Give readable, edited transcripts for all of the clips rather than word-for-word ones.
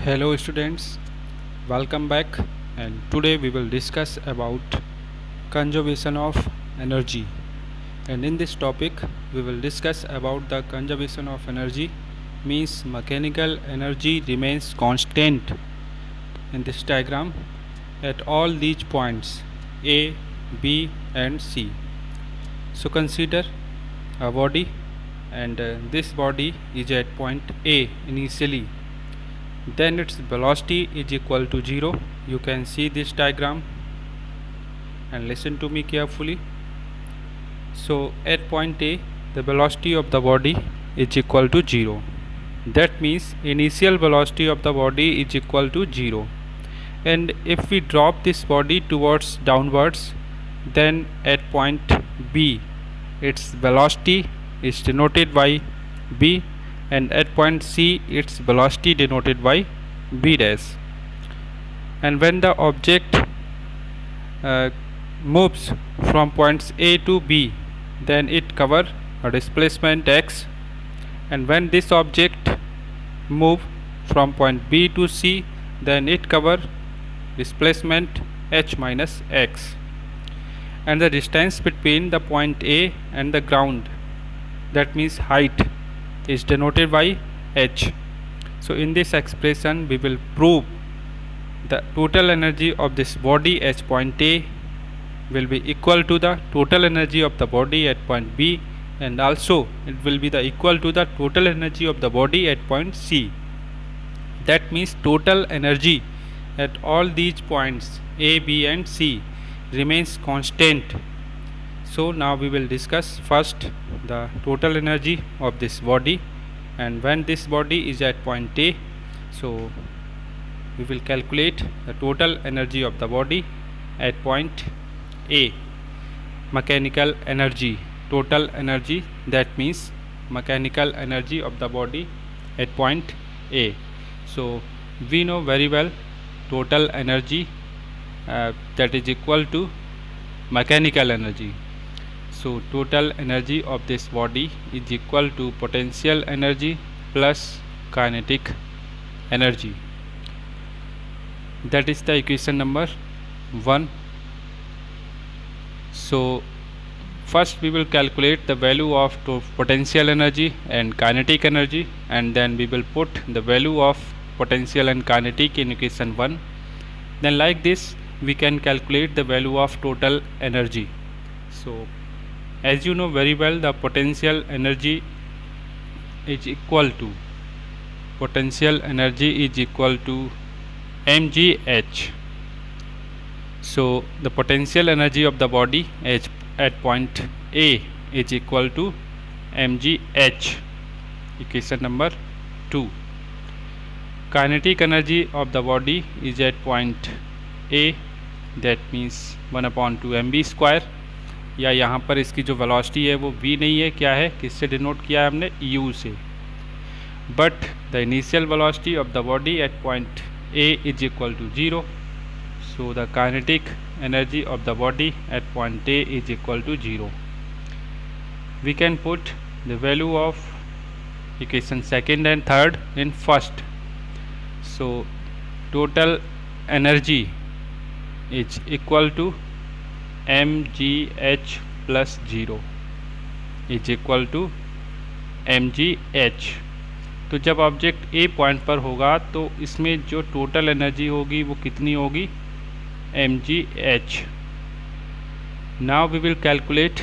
Hello students, welcome back, and today we will discuss about conservation of energy. And in this topic we will discuss about the conservation of energy means mechanical energy remains constant in this diagram at all these points A, B and C. So consider a body and this body is at point A initially, then its velocity is equal to 0. You can see this diagram and listen to me carefully. So at point A the velocity of the body is equal to 0. That means initial velocity of the body is equal to 0, and if we drop this body towards downwards, then at point B its velocity is denoted by B, and at point C its velocity denoted by B dash. And when the object moves from points A to B, then it cover a displacement x, and when this object move from point B to C, then it cover displacement h minus x. And the distance between the point A and the ground, that means height, is denoted by h. So in this expression we will prove the total energy of this body at point A will be equal to the total energy of the body at point B, and also it will be the equal to the total energy of the body at point C. That means total energy at all these points A, B and C remains constant. So now we will discuss first the total energy of this body, and when this body is at point A, so we will calculate the total energy of the body at point A. Mechanical energy, total energy, that means mechanical energy of the body at point A. So we know very well total energy that is equal to mechanical energy. So total energy of this body is equal to potential energy plus kinetic energy. That is the equation number 1. So first we will calculate the value of potential energy and kinetic energy, and then we will put the value of potential and kinetic in equation 1. Then like this we can calculate the value of total energy. So as you know very well, the potential energy is equal to mgh. So the potential energy of the body at point A is equal to mgh, equation number 2. Kinetic energy of the body is at point A, that means 1/2 mv square, या यहाँ पर इसकी जो velocity है वो v नहीं है, क्या है, किससे डिनोट किया है हमने, u से. But the initial velocity of the body at point A is equal to 0. So the kinetic energy of the body at point A is equal to 0. We can put the value of equation second and third in first. So total energy is equal to mgh plus 0 is equal to mgh. तो जब object A point पर होगा तो इसमें जो total energy होगी वो कितनी होगी, mgh. Now we will calculate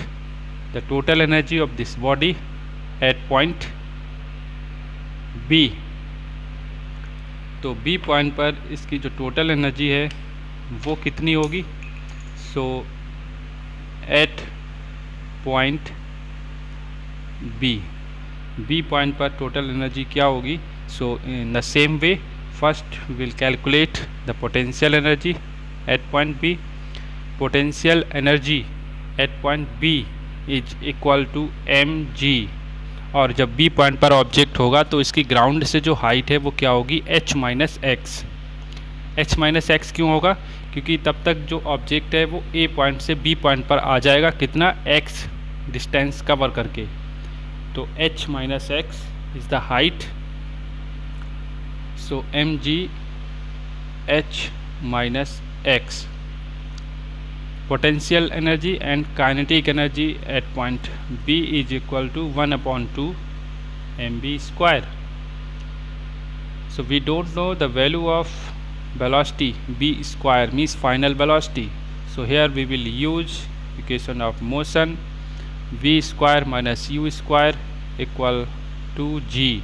the total energy of this body at point B. तो बी पॉइंट पर इसकी जो टोटल एनर्जी है वो कितनी होगी. So at point B point पर टोटल एनर्जी क्या होगी. So in the same way first will calculate the potential energy at point B. Potential energy at point B is equal to mg, और जब B point पर object होगा तो इसकी ground से जो हाइट है वो क्या होगी, h minus x. h minus x क्यों होगा, क्योंकि तब तक जो ऑब्जेक्ट है वो ए पॉइंट से बी पॉइंट पर आ जाएगा कितना, x डिस्टेंस कवर करके. तो h minus x is the height So mgh minus x, potential energy and kinetic energy at point B is equal to 1/2 mv square. So we don't know the value of velocity b square, means final velocity. So here we will use equation of motion, v square minus u square equal to g,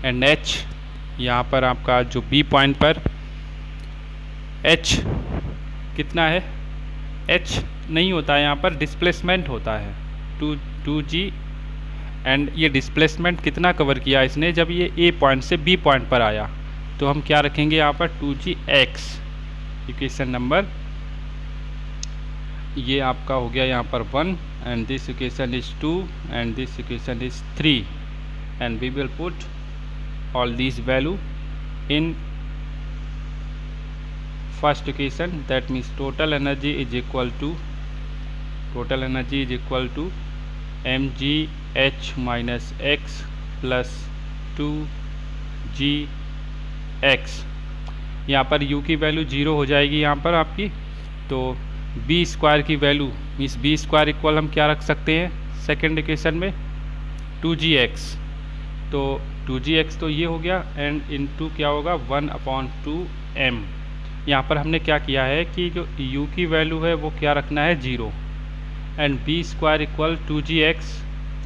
and h, यहाँ पर आपका जो b point पर h कितना है, h नहीं होता है, यहाँ पर डिस्प्लेसमेंट होता है 2g, एंड ये डिस्प्लेसमेंट कितना कवर किया इसने, जब ये a पॉइंट से b पॉइंट पर आया तो हम क्या रखेंगे यहाँ पर 2gx, इक्वेशन नंबर ये आपका हो गया यहाँ पर 1, and this equation is 2 and this equation is 3, and we will put all this value in first equation, that means total energy is equal to mgh minus x plus 2gx। यहाँ पर u की value 0 हो जाएगी यहाँ पर आपकी, तो b square की value means b square equal हम क्या रख सकते हैं सेकेंड इक्वेशन में 2gx, तो 2gx तो ये हो गया, एंड इनटू क्या होगा 1/2m। यहाँ पर हमने क्या किया है कि जो u की वैल्यू है वो क्या रखना है 0, and b square equal 2gx,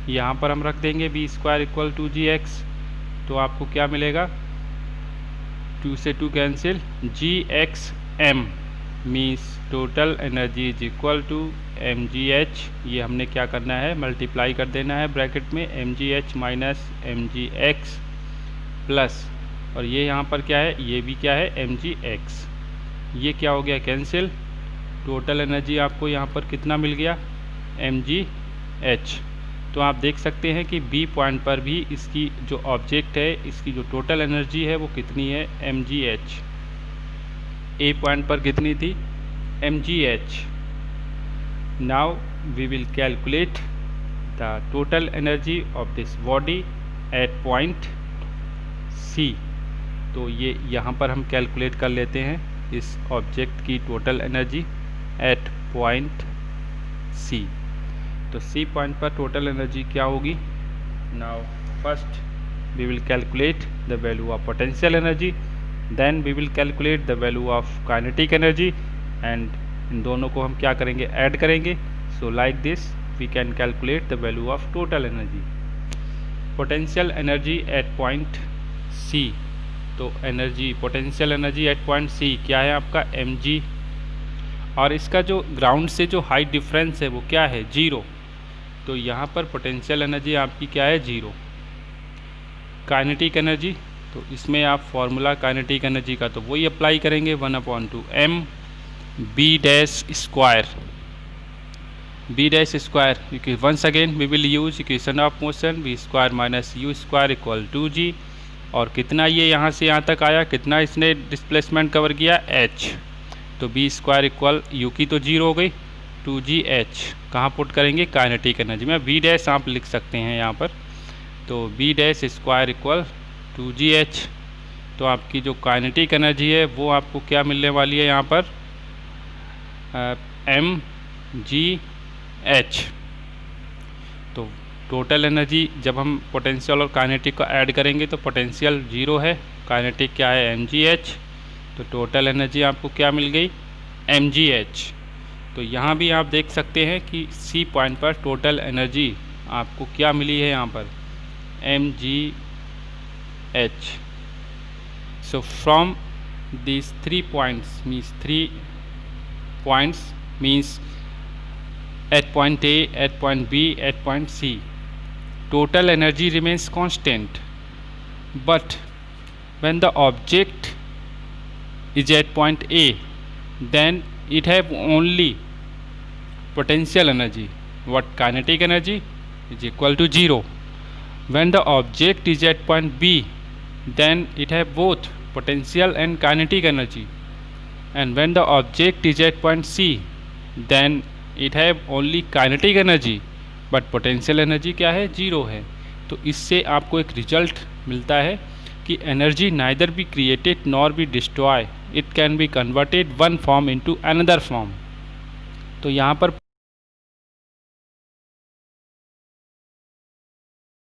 यहाँ पर हम रख देंगे b स्क्वायर इक्वल 2gx, तो आपको क्या मिलेगा 2 से 2 cancel, gxm means total energy is equal to mgh, ये हमने क्या करना है मल्टीप्लाई कर देना है ब्रैकेट में mgh माइनस mgx प्लस, और ये यहाँ पर क्या है, ये भी क्या है mgx, ये क्या हो गया कैंसिल, टोटल एनर्जी आपको यहाँ पर कितना मिल गया mgh। तो आप देख सकते हैं कि b पॉइंट पर भी इसकी जो ऑब्जेक्ट है इसकी जो टोटल एनर्जी है वो कितनी है mgh, a पॉइंट पर कितनी थी mgh। Now we will calculate the total energy of this body at point c, तो ये यहाँ पर हम कैलकुलेट कर लेते हैं इस ऑब्जेक्ट की total energy at point c। तो c पॉइंट पर टोटल एनर्जी क्या होगी, now first we will calculate the value of potential energy, then we will calculate the value of kinetic energy, and इन दोनों को हम क्या करेंगे ऐड करेंगे। So like this we can calculate the value of total energy. Potential energy at point c, तो energy potential energy at point c क्या है आपका mg, और इसका जो ग्राउंड से जो हाइट डिफरेंस है वो क्या है 0, तो यहाँ पर पोटेंशियल एनर्जी आपकी क्या है 0। काइनेटिक एनर्जी, तो इसमें आप फॉर्मूला काइनेटिक एनर्जी का तो वही अप्लाई करेंगे 1/2m b डैश स्क्वायर, क्योंकि once again we will use equation of motion v square minus u square equal 2g, और कितना ये यहाँ से यहाँ तक आया, कितना इसने डिस्प्लेसमेंट कवर किया h, तो b स्क्वायर इक्वल u की तो 0 हो गई 2gh, कहाँ पुट करेंगे काइनेटिक एनर्जी में, b डैश आप लिख सकते हैं यहाँ पर, तो b dash square equal 2gh, तो आपकी जो काइनेटिक एनर्जी है वो आपको क्या मिलने वाली है यहाँ पर mgh। तो टोटल एनर्जी जब हम पोटेंशियल और काइनेटिक को ऐड करेंगे तो पोटेंशियल 0 है, काइनेटिक क्या है mgh, तो टोटल एनर्जी आपको क्या मिल गई mgh। तो यहाँ भी आप देख सकते हैं कि c पॉइंट पर टोटल एनर्जी आपको क्या मिली है यहाँ पर mgh। So from these 3 points means at point A, at point B, at point C, total energy remains constant, but when the object is at point A, then it have only potential energy, what kinetic energy is equal to 0. When the object is at point B, then it have both potential and kinetic energy, and when the object is at point C, then it have only kinetic energy, but potential energy क्या है 0 है। तो इससे आपको एक result मिलता है कि energy neither be created nor be destroy, it can be converted one form into another form. तो यहाँ पर